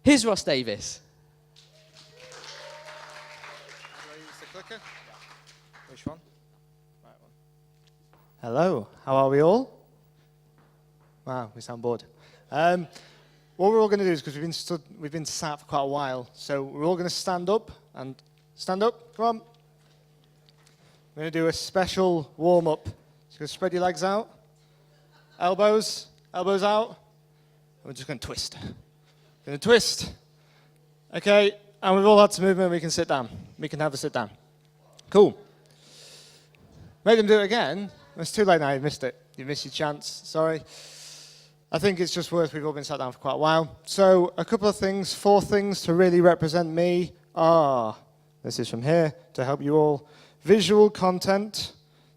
Here's Ross Davies. Do I use the clicker? Yeah. Which one? Right one. Hello, how are we all? Wow, we sound bored. What we're all going to do is, because we've been sat for quite a while, so we're all going to stand up and stand up. Come on. We're going to do a special warm-up. So you're going to spread your legs out, elbows out, and we're just going to twist. Going to twist. Okay, and we've all had some movement. We can sit down. We can have a sit down. Cool. Make them do it again. It's too late now. You missed it. You missed your chance. Sorry. I think it's just worth, we've all been sat down for quite a while. So a couple of things, 4 things to really represent me are, this is from here to help you all. Visual content,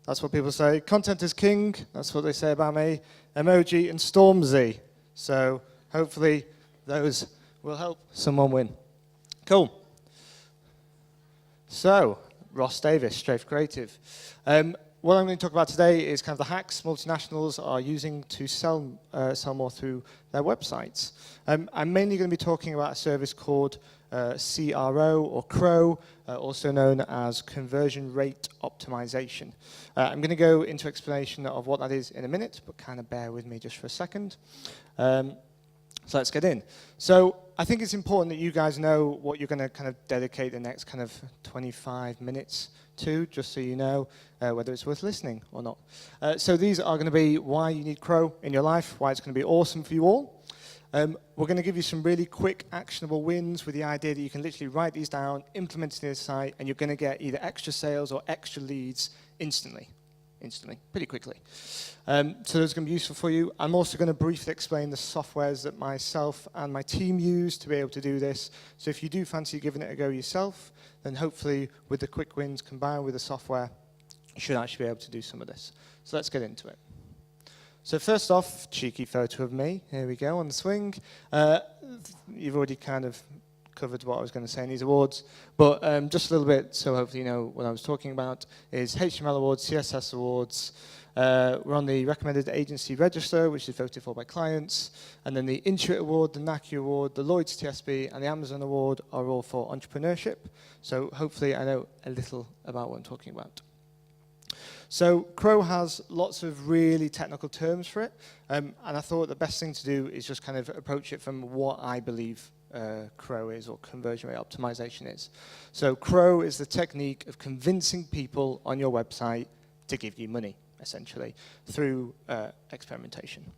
that's what people say. Content is king, that's what they say about me. Emoji and Stormzy. So hopefully those will help someone win. Cool. So, Ross Davies, Strafe Creative. What I'm going to talk about today is kind of the hacks multinationals are using to sell more through their websites. I'm mainly going to be talking about a service called CRO or CRO, also known as conversion rate optimization. I'm going to go into explanation of what that is in a minute, but kind of bear with me just for a second. So let's get in. So I think it's important that you guys know what you're going to kind of dedicate the next kind of 25 minutes to, just so you know whether it's worth listening or not. So these are going to be why you need Crow in your life, why it's going to be awesome for you all. We're going to give you some really quick, actionable wins with the idea that you can literally write these down, implement it in your site, and you're going to get either extra sales or extra leads instantly, pretty quickly. So those are going to be useful for you. I'm also going to briefly explain the softwares that myself and my team use to be able to do this. So if you do fancy giving it a go yourself, then hopefully with the quick wins combined with the software, you should actually be able to do some of this. So let's get into it. So first off, cheeky photo of me. Here we go on the swing. You've already kind of covered what I was going to say in these awards, but just a little bit, so hopefully you know what I was talking about, is HTML awards, CSS awards. We're on the recommended agency register, which is voted for by clients, and then the Intuit award, the NACU award, the Lloyd's TSB, and the Amazon award are all for entrepreneurship. So hopefully I know a little about what I'm talking about. So Crow has lots of really technical terms for it, and I thought the best thing to do is just kind of approach it from what I believe Crow is, or conversion rate optimization is. So Crow is the technique of convincing people on your website to give you money, essentially, through experimentation.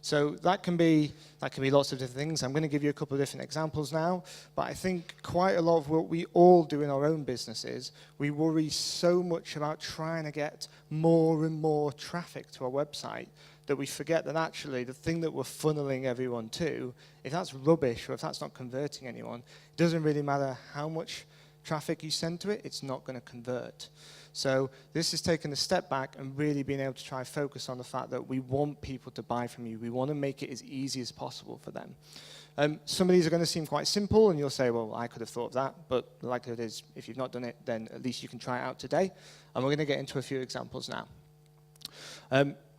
So that can be lots of different things. I'm going to give you a couple of different examples now, but I think quite a lot of what we all do in our own businesses, we worry so much about trying to get more and more traffic to our website that we forget that actually the thing that we're funneling everyone to, if that's rubbish or if that's not converting anyone, it doesn't really matter how much traffic you send to it, it's not going to convert. So this is taking a step back and really being able to try and focus on the fact that we want people to buy from you. We want to make it as easy as possible for them. Some of these are going to seem quite simple, and you'll say, well, I could have thought of that, but the likelihood is if you've not done it, then at least you can try it out today. And we're going to get into a few examples now.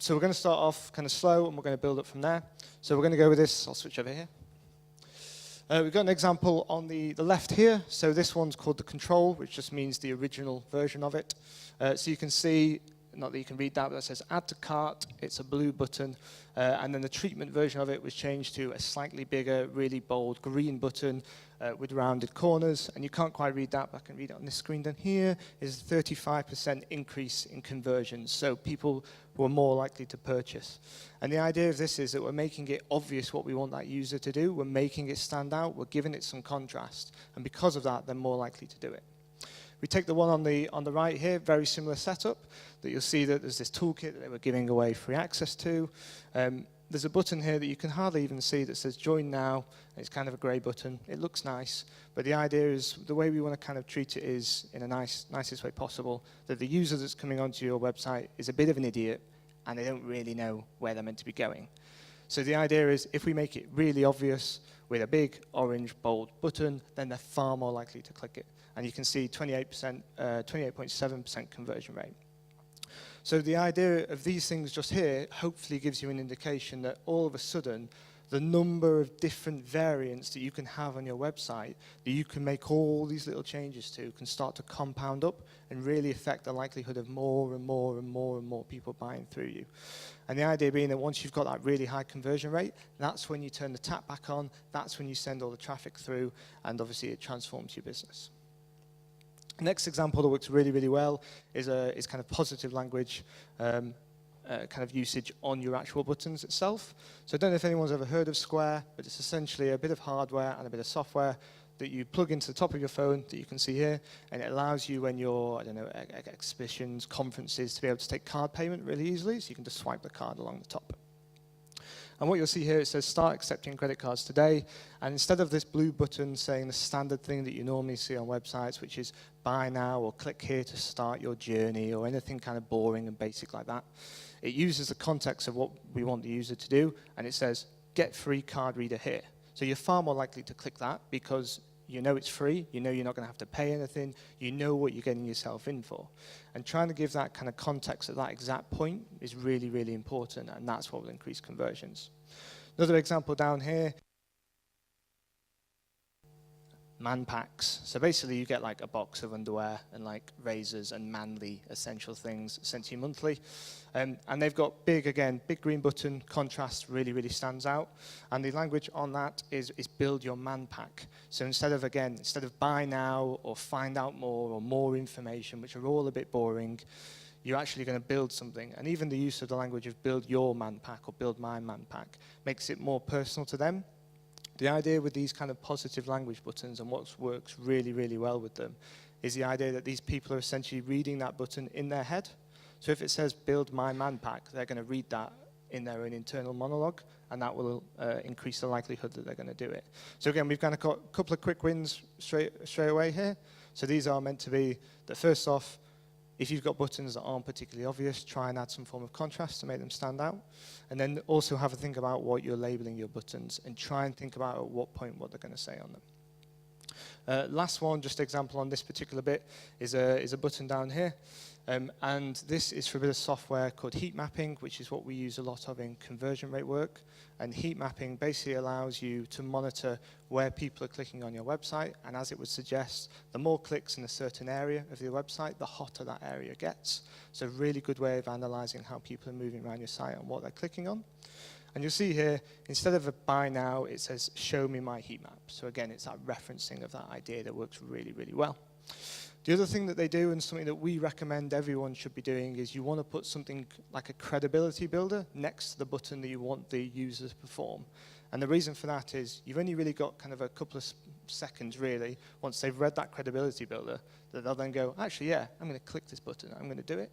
So we're going to start off kind of slow, and we're going to build up from there. So we're going to go with this. I'll switch over here. We've got an example on the left here. So this one's called the control, which just means the original version of it. So you can see, not that you can read that, but it says add to cart. It's a blue button. And then the treatment version of it was changed to a slightly bigger, really bold green button with rounded corners. And you can't quite read that, but I can read it on this screen down here. Is a 35% increase in conversions. So people were more likely to purchase. And the idea of this is that we're making it obvious what we want that user to do. We're making it stand out. We're giving it some contrast. And because of that, they're more likely to do it. We take the one on the right here, very similar setup, that you'll see that there's this toolkit that they were giving away free access to. There's a button here that you can hardly even see that says join now. It's kind of a grey button. It looks nice, but the idea is the way we want to kind of treat it is in a nicest way possible, that the user that's coming onto your website is a bit of an idiot and they don't really know where they're meant to be going. So the idea is if we make it really obvious with a big orange bold button, then they're far more likely to click it. And you can see 28.7% conversion rate. So the idea of these things just here hopefully gives you an indication that all of a sudden the number of different variants that you can have on your website that you can make all these little changes to can start to compound up and really affect the likelihood of more and more and more and more people buying through you. And the idea being that once you've got that really high conversion rate, that's when you turn the tap back on, that's when you send all the traffic through, and obviously it transforms your business. The next example that works really, really well is kind of positive language kind of usage on your actual buttons itself. So I don't know if anyone's ever heard of Square, but it's essentially a bit of hardware and a bit of software that you plug into the top of your phone that you can see here, and it allows you when you're, I don't know, at exhibitions, conferences, to be able to take card payment really easily, so you can just swipe the card along the top. And what you'll see here, it says start accepting credit cards today, and instead of this blue button saying the standard thing that you normally see on websites, which is buy now or click here to start your journey or anything kind of boring and basic like that, it uses the context of what we want the user to do, and it says get free card reader here. So you're far more likely to click that because you know it's free, you know you're not going to have to pay anything, you know what you're getting yourself in for. And trying to give that kind of context at that exact point is really, really important, and that's what will increase conversions. Another example down here, man packs. So basically you get like a box of underwear and like razors and manly essential things sent to you monthly. And they've got big green button, contrast really, really stands out. And the language on that is build your man pack. So instead of buy now or find out more or more information, which are all a bit boring, you're actually going to build something. And even the use of the language of build your man pack or build my man pack makes it more personal to them. The idea with these kind of positive language buttons and what works really, really well with them is the idea that these people are essentially reading that button in their head. So if it says build my man pack, they're going to read that in their own internal monologue, and that will increase the likelihood that they're going to do it. So again, we've kind of got a couple of quick wins straight away here. So these are meant to be that first off, if you've got buttons that aren't particularly obvious, try and add some form of contrast to make them stand out. And then also have a think about what you're labeling your buttons and try and think about at what point what they're going to say on them. Last one, just example on this particular bit, is a button down here. And this is for a bit of software called heat mapping, which is what we use a lot of in conversion rate work. And heat mapping basically allows you to monitor where people are clicking on your website. And as it would suggest, the more clicks in a certain area of your website, the hotter that area gets. So a really good way of analyzing how people are moving around your site and what they're clicking on. And you'll see here, instead of a buy now, it says show me my heat map. So again, it's that referencing of that idea that works really, really well. The other thing that they do, and something that we recommend everyone should be doing, is you want to put something like a credibility builder next to the button that you want the user to perform. And the reason for that is you've only really got kind of a couple of seconds, really, once they've read that credibility builder, that they'll then go, actually, yeah, I'm going to click this button, I'm going to do it.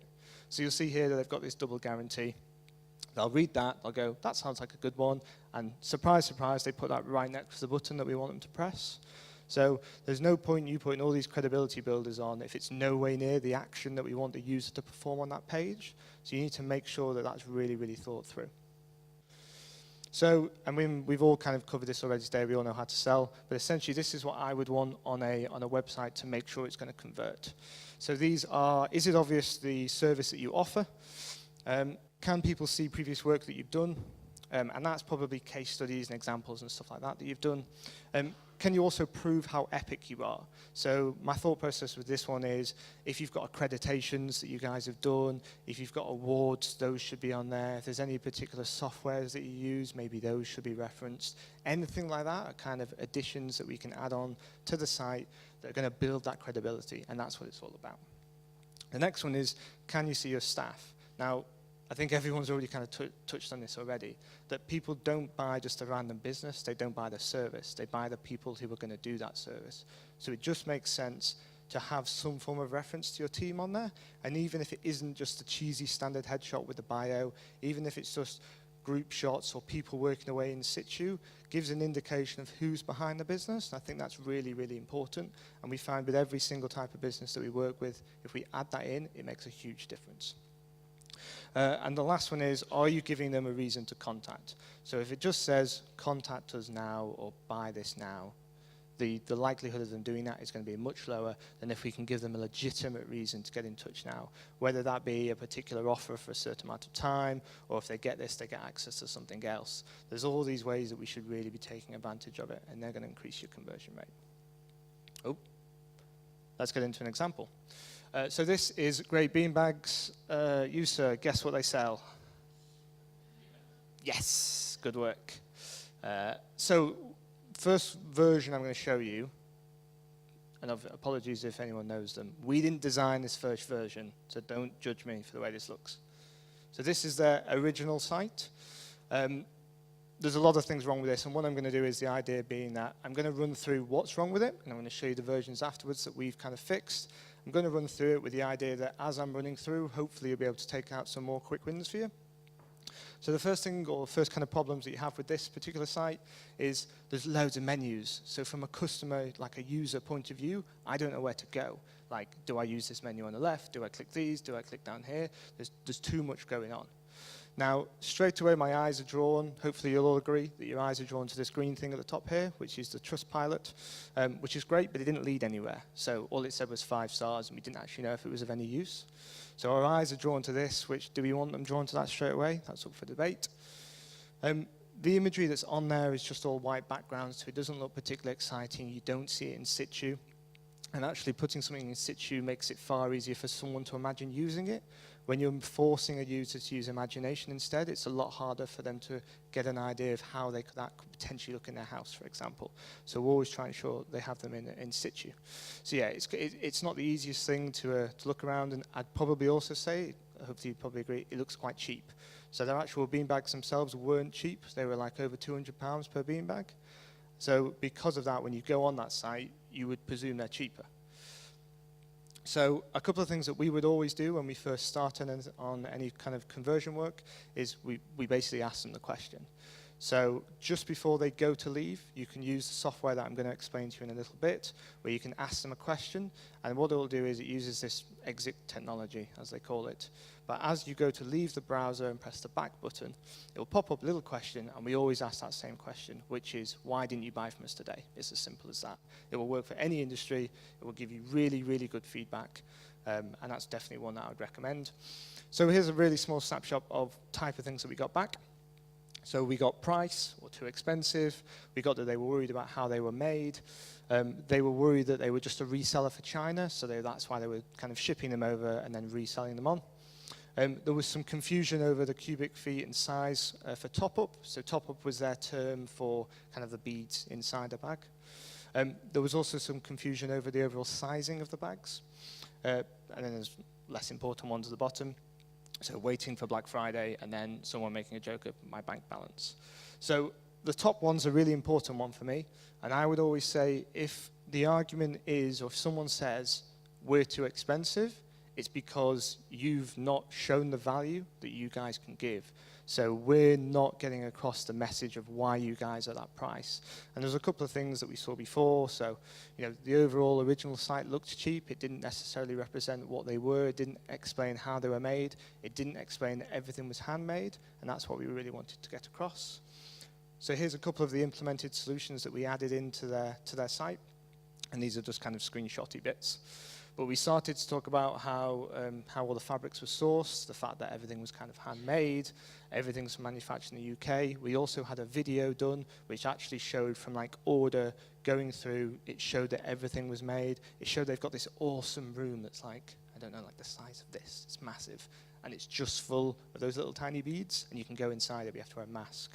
So you'll see here that they've got this double guarantee. They'll read that, they'll go, that sounds like a good one, and surprise, surprise, they put that right next to the button that we want them to press. So there's no point you putting all these credibility builders on if it's no way near the action that we want the user to perform on that page. So you need to make sure that that's really, really thought through. So, I mean, we've all kind of covered this already today. We all know how to sell. But essentially, this is what I would want on a website to make sure it's going to convert. So these are, is it obvious the service that you offer? Can people see previous work that you've done? And that's probably case studies and examples and stuff like that you've done. Can you also prove how epic you are? So my thought process with this one is, if you've got accreditations that you guys have done, if you've got awards, those should be on there. If there's any particular softwares that you use, maybe those should be referenced. Anything like that are kind of additions that we can add on to the site that are going to build that credibility, and that's what it's all about. The next one is, can you see your staff? Now, I think everyone's already kind of touched on this already, that people don't buy just a random business, they don't buy the service, they buy the people who are going to do that service. So it just makes sense to have some form of reference to your team on there, and even if it isn't just a cheesy standard headshot with the bio, even if it's just group shots or people working away in situ, gives an indication of who's behind the business. And I think that's really, really important, and we find with every single type of business that we work with, if we add that in, it makes a huge difference. And the last one is, are you giving them a reason to contact? So if it just says, contact us now or buy this now, the likelihood of them doing that is going to be much lower than if we can give them a legitimate reason to get in touch now, whether that be a particular offer for a certain amount of time, or if they get this, they get access to something else. There's all these ways that we should really be taking advantage of it, and they're going to increase your conversion rate. Oh, let's get into an example. So this is Great Beanbags. You, sir, guess what they sell? Yes, good work. So first version I'm going to show you, and apologies if anyone knows them. We didn't design this first version, so don't judge me for the way this looks. So this is their original site. There's a lot of things wrong with this, and what I'm going to do is the idea being that I'm going to run through what's wrong with it, and I'm going to show you the versions afterwards that we've kind of fixed. I'm going to run through it with the idea that as I'm running through, hopefully you'll be able to take out some more quick wins for you. So the first thing, or first kind of problems that you have with this particular site is there's loads of menus. So from a customer, like a user point of view, I don't know where to go. Like, do I use this menu on the left? Do I click these? Do I click down here? There's too much going on. Now, straight away, my eyes are drawn. Hopefully, you'll all agree that your eyes are drawn to this green thing at the top here, which is the Trustpilot, which is great, but it didn't lead anywhere. So all it said was 5 stars, and we didn't actually know if it was of any use. So our eyes are drawn to this, which do we want them drawn to that straight away? That's up for debate. The imagery that's on there is just all white backgrounds, so it doesn't look particularly exciting. You don't see it in situ. And actually putting something in situ makes it far easier for someone to imagine using it. When you're forcing a user to use imagination instead, it's a lot harder for them to get an idea of how that could potentially look in their house, for example. So we're always trying to ensure they have them in situ. So yeah, it's not the easiest thing to look around, and I'd probably also say, hopefully you'd probably agree, it looks quite cheap. So their actual beanbags themselves weren't cheap. They were like over £200 per beanbag. So because of that, when you go on that site, you would presume they're cheaper. So a couple of things that we would always do when we first start on any kind of conversion work is we basically ask them the question. So just before they go to leave, you can use the software that I'm going to explain to you in a little bit, where you can ask them a question, and what it will do is it uses this exit technology, as they call it. But as you go to leave the browser and press the back button, it will pop up a little question, and we always ask that same question, which is, why didn't you buy from us today? It's as simple as that. It will work for any industry. It will give you really, really good feedback, and that's definitely one that I would recommend. So here's a really small snapshot of type of things that we got back. So we got price, or too expensive. We got that they were worried about how they were made. They were worried that they were just a reseller for China, so that's why they were kind of shipping them over and then reselling them on. There was some confusion over the cubic feet and size for top-up. So top-up was their term for kind of the beads inside a bag. There was also some confusion over the overall sizing of the bags. And then there's less important ones at the bottom. So waiting for Black Friday, and then someone making a joke of my bank balance. So the top one's a really important one for me. And I would always say, if the argument is, or if someone says, we're too expensive, it's because you've not shown the value that you guys can give. So we're not getting across the message of why you guys are that price. And there's a couple of things that we saw before. So, the overall original site looked cheap. It didn't necessarily represent what they were. It didn't explain how they were made. It didn't explain that everything was handmade. And that's what we really wanted to get across. So here's a couple of the implemented solutions that we added into their site. And these are just kind of screenshotty bits. But we started to talk about how all the fabrics were sourced, the fact that everything was kind of handmade, everything's manufactured in the UK. We also had a video done, which actually showed from like order going through, it showed that everything was made. It showed they've got this awesome room that's like, I don't know, like the size of this. It's massive. And it's just full of those little tiny beads, and you can go inside it, but you have to wear a mask,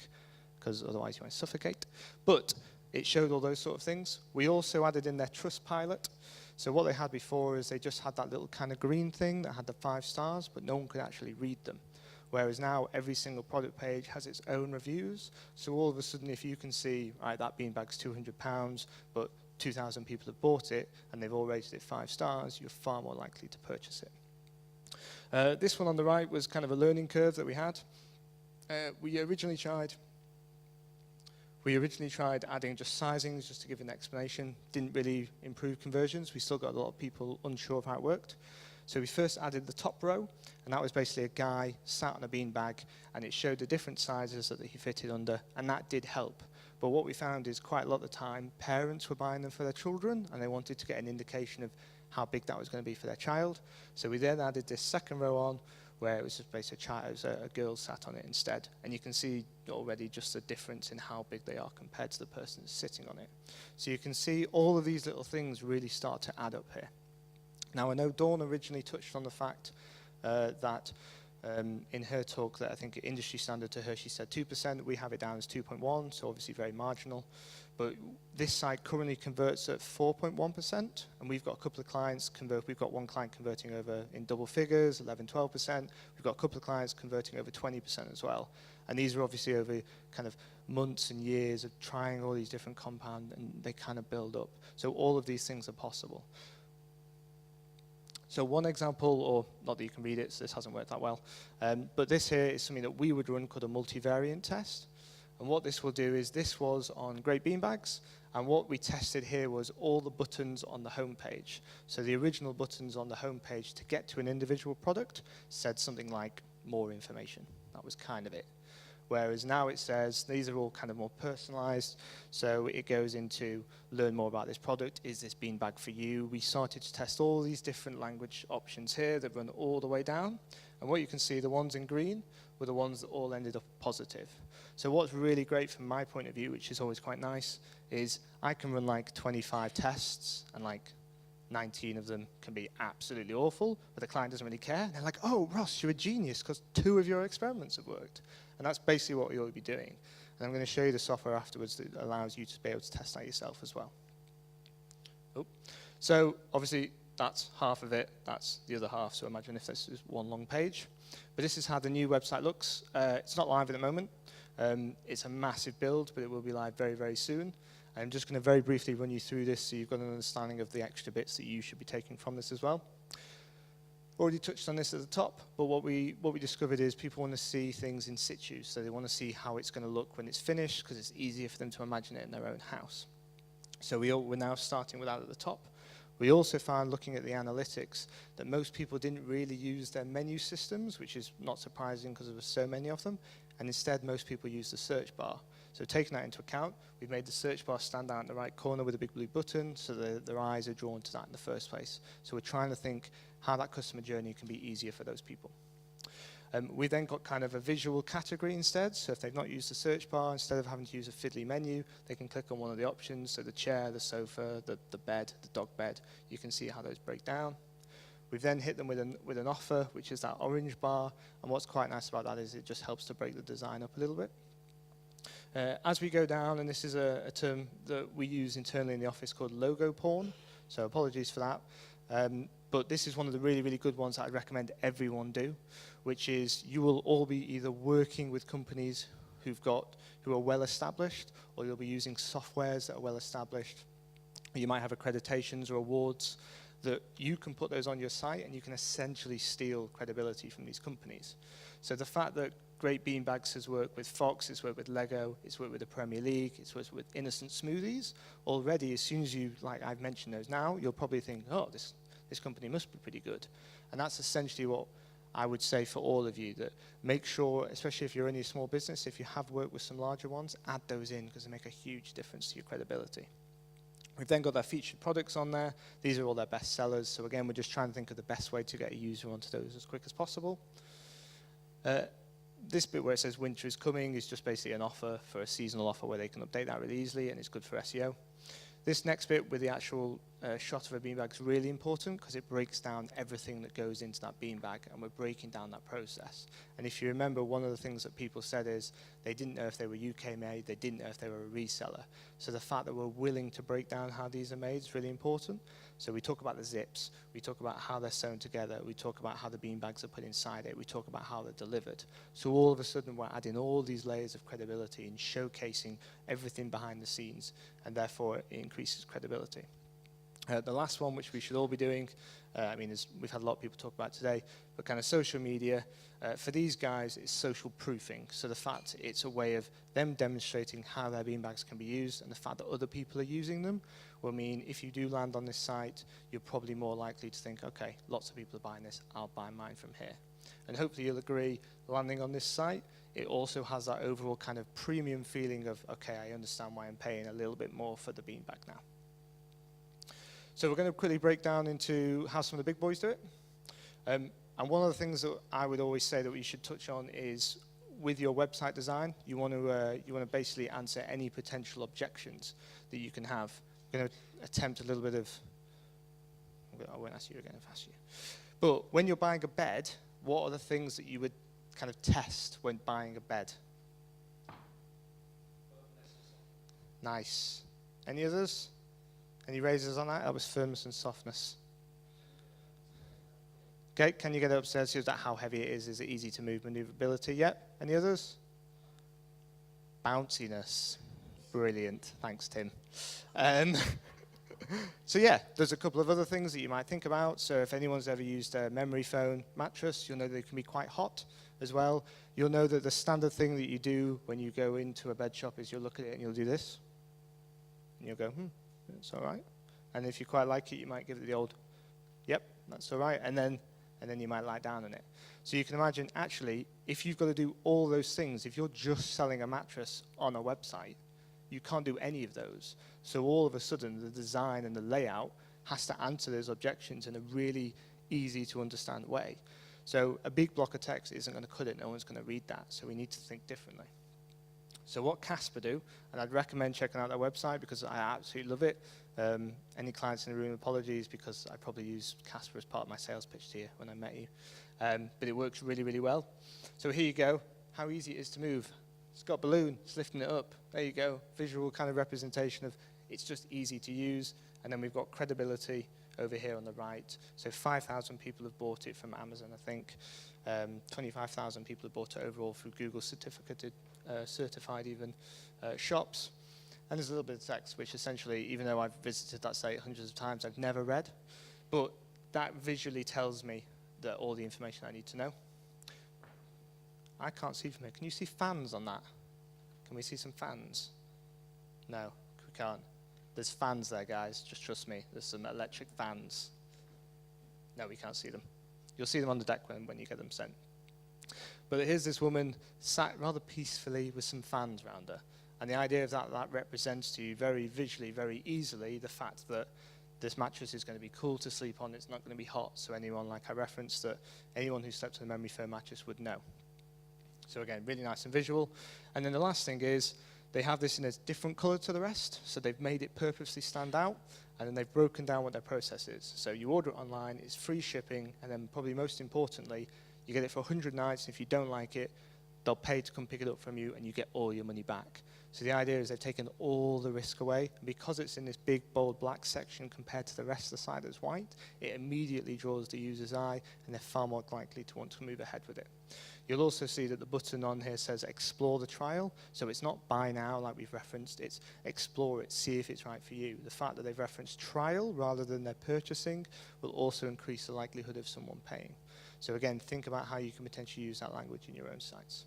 because otherwise you might suffocate. But it showed all those sort of things. We also added in their Trustpilot. So what they had before is they just had that little kind of green thing that had the 5 stars, but no one could actually read them. Whereas now every single product page has its own reviews. So all of a sudden, if you can see, right, that beanbag's £200, but 2,000 people have bought it, and they've all rated it 5 stars, you're far more likely to purchase it. This one on the right was kind of a learning curve that we had. We originally tried adding just sizings just to give an explanation. Didn't really improve conversions. We still got a lot of people unsure of how it worked. So we first added the top row, and that was basically a guy sat on a beanbag, and it showed the different sizes that he fitted under, and that did help. But what we found is quite a lot of the time, parents were buying them for their children, and they wanted to get an indication of how big that was going to be for their child. So we then added this second row on, where it was just basically a girl sat on it instead. And you can see already just the difference in how big they are compared to the person that's sitting on it. So you can see all of these little things really start to add up here. Now, I know Dawn originally touched on the fact that in her talk that I think industry standard to her, she said 2%. We have it down as 2.1, so obviously very marginal. But this site currently converts at 4.1%, and we've got a couple of clients convert. We've got one client converting over in double figures, 11, 12%. We've got a couple of clients converting over 20% as well. And these are obviously over kind of months and years of trying all these different compounds, and they kind of build up. So all of these things are possible. So one example, or not that you can read it, so this hasn't worked that well, but this here is something that we would run called a multivariant test. And what this will do is, this was on great beanbags, and what we tested here was all the buttons on the home page. So the original buttons on the home page to get to an individual product said something like more information. That was kind of it. Whereas now it says, these are all kind of more personalized, so it goes into learn more about this product. Is this beanbag for you? We started to test all these different language options here that run all the way down. And what you can see, the ones in green were the ones that all ended up positive. So what's really great from my point of view, which is always quite nice, is I can run like 25 tests, and like 19 of them can be absolutely awful, but the client doesn't really care. And they're like, oh, Ross, you're a genius because 2 of your experiments have worked. And that's basically what you'll be doing. And I'm going to show you the software afterwards that allows you to be able to test that yourself as well. Oh. So obviously, that's half of it. That's the other half. So imagine if this is one long page. But this is how the new website looks. It's not live at the moment. It's a massive build, but it will be live very, very soon. I'm just going to very briefly run you through this so you've got an understanding of the extra bits that you should be taking from this as well. Already touched on this at the top, but what we discovered is people want to see things in situ, so they want to see how it's going to look when it's finished, because it's easier for them to imagine it in their own house. So we're now starting with that at the top. We also found, looking at the analytics, that most people didn't really use their menu systems, which is not surprising because there were so many of them, and instead most people use the search bar. So taking that into account, we've made the search bar stand out in the right corner with a big blue button, so their eyes are drawn to that in the first place. So we're trying to think how that customer journey can be easier for those people. We then got kind of a visual category instead, so if they've not used the search bar, instead of having to use a fiddly menu, they can click on one of the options, so the chair, the sofa, the bed, the dog bed. You can see how those break down. We've then hit them with an offer, which is that orange bar, and what's quite nice about that is it just helps to break the design up a little bit. As we go down, and this is a term that we use internally in the office called logo porn, so apologies for that. But this is one of the really, really good ones that I'd recommend everyone do, which is you will all be either working with companies who are well established, or you'll be using softwares that are well established. You might have accreditations or awards that you can put those on your site, and you can essentially steal credibility from these companies. So the fact that Great Beanbags has worked with Fox, it's worked with Lego, it's worked with the Premier League, it's worked with Innocent Smoothies, already as soon as you, like I've mentioned those now, you'll probably think, oh, this company must be pretty good. And that's essentially what I would say for all of you, that make sure, especially if you're only a small business, if you have worked with some larger ones, add those in, because they make a huge difference to your credibility. We've then got their featured products on there. These are all their best sellers. So again, we're just trying to think of the best way to get a user onto those as quick as possible. This bit where it says winter is coming is just basically an offer for a seasonal offer where they can update that really easily, and it's good for SEO. This next bit with the actual shot of a beanbag is really important because it breaks down everything that goes into that beanbag, and we're breaking down that process. And if you remember, one of the things that people said is they didn't know if they were UK made, they didn't know if they were a reseller. So the fact that we're willing to break down how these are made is really important. So we talk about the zips, we talk about how they're sewn together, we talk about how the beanbags are put inside it, we talk about how they're delivered. So all of a sudden we're adding all these layers of credibility and showcasing everything behind the scenes, and therefore it increases credibility. The last one, which we should all be doing, we've had a lot of people talk about today, but kind of social media, for these guys, it's social proofing. So the fact it's a way of them demonstrating how their beanbags can be used, and the fact that other people are using them will mean if you do land on this site, you're probably more likely to think, okay, lots of people are buying this, I'll buy mine from here. And hopefully you'll agree, landing on this site it also has that overall kind of premium feeling of, okay, I understand why I'm paying a little bit more for the beanbag now. So we're going to quickly break down into how some of the big boys do it. And one of the things that I would always say that we should touch on is with your website design, you want to basically answer any potential objections that you can have. I'm going to attempt a little bit of, I won't ask you again if I ask you. But when you're buying a bed, what are the things that you would kind of test when buying a bed? Nice. Any others? Any raises on that? That was firmness and softness. Okay, can you get it upstairs? See how heavy it is? Is it easy to move? Maneuverability? Yep. Any others? Bounciness. Brilliant. Thanks, Tim. So yeah, there's a couple of other things that you might think about. So if anyone's ever used a memory foam mattress, you'll know they can be quite hot as well. You'll know that the standard thing that you do when you go into a bed shop is you'll look at it and you'll do this. And you'll go, it's all right. And if you quite like it, you might give it the old, yep, that's all right. And then you might lie down on it. So you can imagine, actually, if you've got to do all those things, if you're just selling a mattress on a website, you can't do any of those. So all of a sudden, the design and the layout has to answer those objections in a really easy to understand way. So a big block of text isn't going to cut it. No one's going to read that. So we need to think differently. So what Casper do, and I'd recommend checking out their website because I absolutely love it. Any clients in the room, apologies, because I probably used Casper as part of my sales pitch to you when I met you. But it works really, really well. So here you go, how easy it is to move. It's got a balloon, it's lifting it up. There you go, visual kind of representation of it's just easy to use. And then we've got credibility over here on the right. So 5,000 people have bought it from Amazon, I think. 25,000 people have bought it overall through Google certified even shops. And there's a little bit of text, which essentially, even though I've visited that site hundreds of times, I've never read. But that visually tells me that all the information I need to know. I can't see from here. Can you see fans on that? Can we see some fans? No, we can't. There's fans there, guys. Just trust me. There's some electric fans. No, we can't see them. You'll see them on the deck when you get them sent. But here's this woman sat rather peacefully with some fans around her. And the idea of that represents to you very visually, very easily, the fact that this mattress is going to be cool to sleep on. It's not going to be hot. So anyone, like I referenced, that anyone who slept on a memory foam mattress would know. So again, really nice and visual. And then the last thing is they have this in a different color to the rest. So they've made it purposely stand out. And then they've broken down what their process is. So you order it online, it's free shipping. And then probably most importantly, you get it for 100 nights. And if you don't like it, they'll pay to come pick it up from you and you get all your money back. So the idea is they've taken all the risk away. And because it's in this big, bold black section compared to the rest of the side that's white, it immediately draws the user's eye and they're far more likely to want to move ahead with it. You'll also see that the button on here says explore the trial. So it's not buy now like we've referenced, it's explore it, see if it's right for you. The fact that they've referenced trial rather than their purchasing will also increase the likelihood of someone paying. So again, think about how you can potentially use that language in your own sites.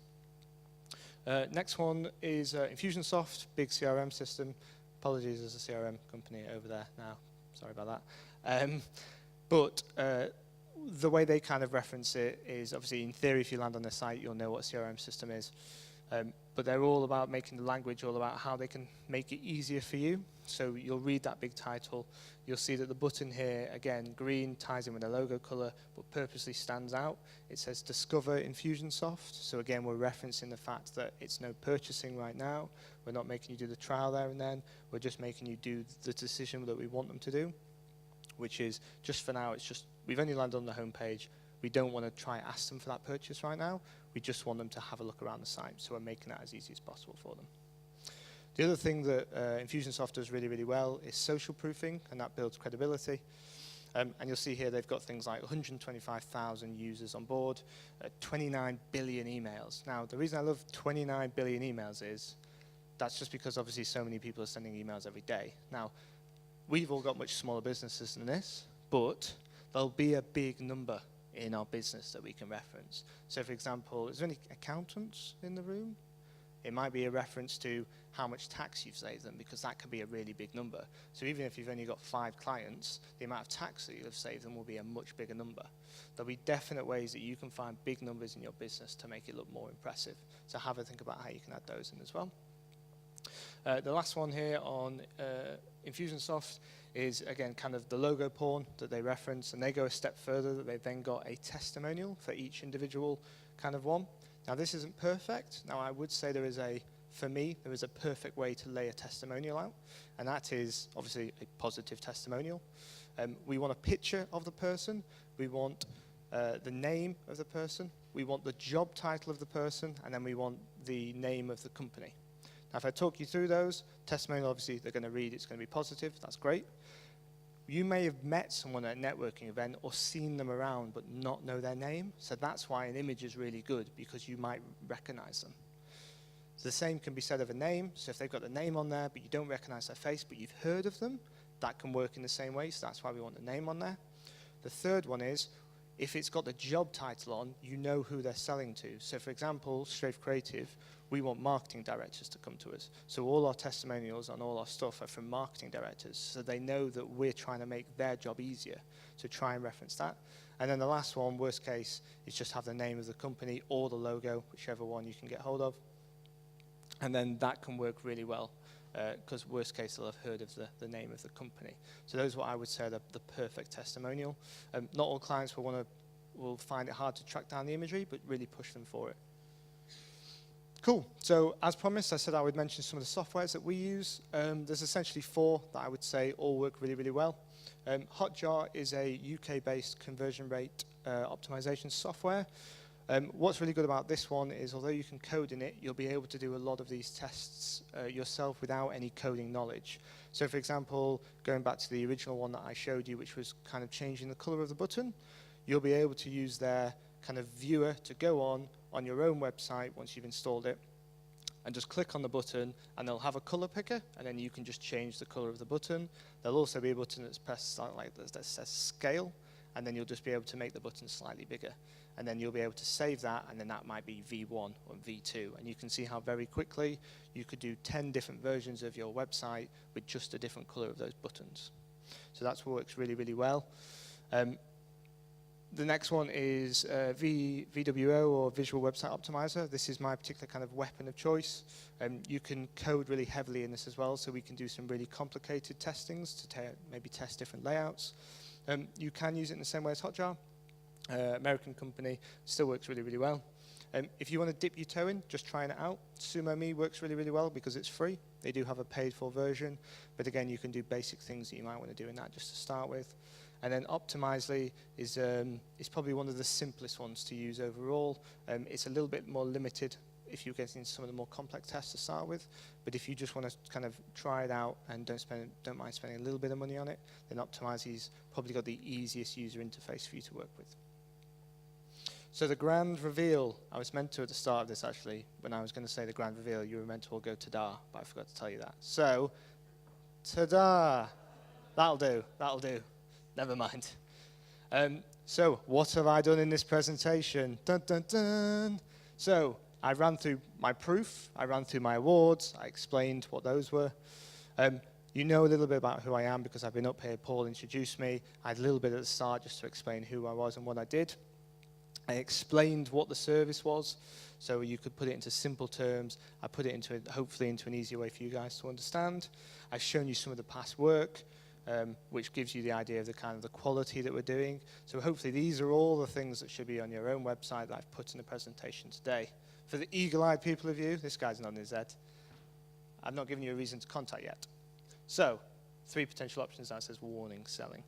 Next one is Infusionsoft, big CRM system. Apologies, there's a CRM company over there now. Sorry about that. But the way they kind of reference it is, obviously, in theory, if you land on their site, you'll know what a CRM system is. But they're all about making the language all about how they can make it easier for you. So you'll read that big title. You'll see that the button here, again, green, ties in with the logo color, but purposely stands out. It says Discover Infusionsoft. So again, we're referencing the fact that it's no purchasing right now. We're not making you do the trial there and then. We're just making you do the decision that we want them to do, which is just for now, it's just, we've only landed on the homepage. We don't want to try and ask them for that purchase right now. We just want them to have a look around the site. So we're making that as easy as possible for them. The other thing that Infusionsoft does really, really well is social proofing, and that builds credibility. And you'll see here they've got things like 125,000 users on board, 29 billion emails. Now, the reason I love 29 billion emails is that's just because obviously so many people are sending emails every day. Now, we've all got much smaller businesses than this, but there'll be a big number in our business that we can reference. So, for example, is there any accountants in the room? It might be a reference to how much tax you've saved them, because that could be a really big number. So even if you've only got 5 clients, the amount of tax that you'll have saved them will be a much bigger number. There'll be definite ways that you can find big numbers in your business to make it look more impressive. So have a think about how you can add those in as well. The last one here on Infusionsoft is, again, kind of the logo porn that they reference, and they go a step further, that they've then got a testimonial for each individual kind of one. Now, this isn't perfect. Now, I would say for me, there is a perfect way to lay a testimonial out, and that is obviously a positive testimonial. We want a picture of the person. We want the name of the person. We want the job title of the person, and then we want the name of the company. Now, if I talk you through those, testimonial, obviously, they're going to read it's going to be positive. That's great. You may have met someone at a networking event or seen them around but not know their name. So that's why an image is really good, because you might recognize them. So the same can be said of a name. So if they've got the name on there but you don't recognize their face but you've heard of them, that can work in the same way. So that's why we want the name on there. The third one is, if it's got the job title on, you know who they're selling to. So for example, Strafe Creative, we want marketing directors to come to us. So all our testimonials and all our stuff are from marketing directors, so they know that we're trying to make their job easier. So try and reference that. And then the last one, worst case, is just have the name of the company or the logo, whichever one you can get hold of. And then that can work really well, because worst case, they'll have heard of the name of the company. So those are what I would say are the perfect testimonial. Not all clients will find it hard to track down the imagery, but really push them for it. Cool. So as promised, I said I would mention some of the softwares that we use. There's essentially 4 that I would say all work really, really well. Hotjar is a UK-based conversion rate optimization software. What's really good about this one is, although you can code in it, you'll be able to do a lot of these tests yourself without any coding knowledge. So for example, going back to the original one that I showed you, which was kind of changing the color of the button, you'll be able to use their kind of viewer to go on your own website once you've installed it, and just click on the button, and they'll have a color picker, and then you can just change the color of the button. There'll also be a button that's pressed like that says scale, and then you'll just be able to make the button slightly bigger. And then you'll be able to save that, and then that might be V1 or V2. And you can see how very quickly you could do 10 different versions of your website with just a different color of those buttons. So that's what works really, really well. The next one is VWO, or Visual Website Optimizer. This is my particular kind of weapon of choice. You can code really heavily in this as well, so we can do some really complicated testings to maybe test different layouts. You can use it in the same way as Hotjar. American company, still works really, really well. If you want to dip your toe in, just trying it out. SumoMe works really, really well because it's free. They do have a paid-for version, but again, you can do basic things that you might want to do in that just to start with. And then Optimizely is probably one of the simplest ones to use overall. It's a little bit more limited if you get into some of the more complex tests to start with. But if you just want to kind of try it out and don't mind spending a little bit of money on it, then Optimizely's probably got the easiest user interface for you to work with. So the grand reveal, I was meant to at the start of this actually, when I was going to say the grand reveal, you were meant to all go ta-da, but I forgot to tell you that. So, ta-da! That'll do, that'll do. Never mind. So, what have I done in this presentation? Dun, dun, dun. So, I ran through my proof, I ran through my awards, I explained what those were. You know a little bit about who I am because I've been up here, Paul introduced me. I had a little bit at the start just to explain who I was and what I did. I explained what the service was, so you could put it into simple terms. I put it hopefully into an easier way for you guys to understand. I've shown you some of the past work, which gives you the idea of the kind of the quality that we're doing. So hopefully these are all the things that should be on your own website that I've put in the presentation today. For the eagle-eyed people of you, this guy's nodding his head. I've not given you a reason to contact yet. So, 3 potential options now. It says warning, selling.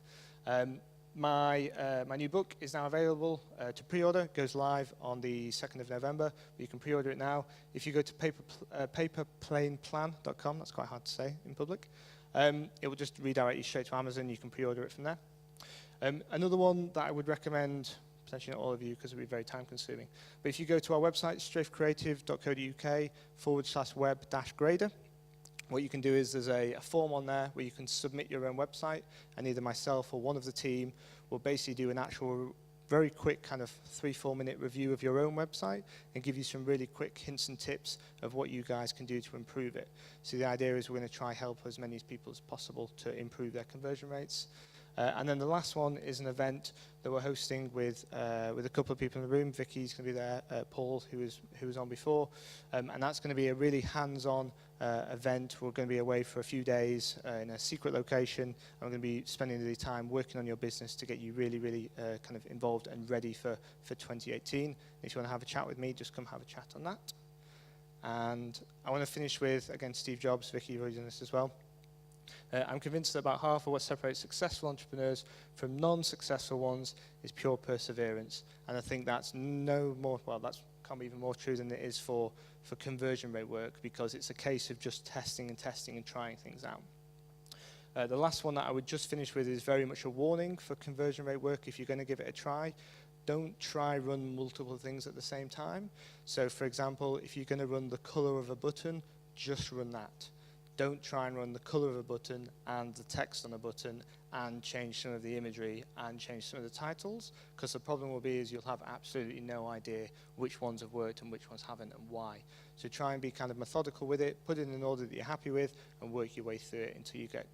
My new book is now available to pre-order. It goes live on the 2nd of November. But you can pre-order it now. If you go to paperplaneplan.com, that's quite hard to say in public, it will just redirect you straight to Amazon. You can pre-order it from there. Another one that I would recommend, potentially not all of you because it would be very time-consuming, but if you go to our website, strafecreative.co.uk/web-grader, what you can do is there's a form on there where you can submit your own website, and either myself or one of the team will basically do an actual very quick kind of 3-4 minute review of your own website and give you some really quick hints and tips of what you guys can do to improve it. So the idea is we're going to try help as many people as possible to improve their conversion rates. And then the last one is an event that we're hosting with a couple of people in the room. Vicky's going to be there, Paul, who was on before, and that's going to be a really hands-on event. We're going to be away for a few days in a secret location, and we're going to be spending the time working on your business to get you really, really kind of involved and ready for 2018. If you want to have a chat with me, just come have a chat on that. And I want to finish with, again, Steve Jobs. Vicky, you've already done this as well. I'm convinced that about half of what separates successful entrepreneurs from non-successful ones is pure perseverance. And I think that's that can't be even more true than it is for conversion rate work, because it's a case of just testing and trying things out. The last one that I would just finish with is very much a warning for conversion rate work. If you're going to give it a try, don't try run multiple things at the same time. So for example, if you're going to run the color of a button, just run that. Don't try and run the color of a button and the text on a button and change some of the imagery and change some of the titles, because the problem will be is you'll have absolutely no idea which ones have worked and which ones haven't and why. So try and be kind of methodical with it, put it in an order that you're happy with, and work your way through it until you get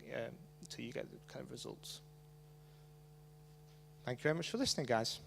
the kind of results. Thank you very much for listening, guys.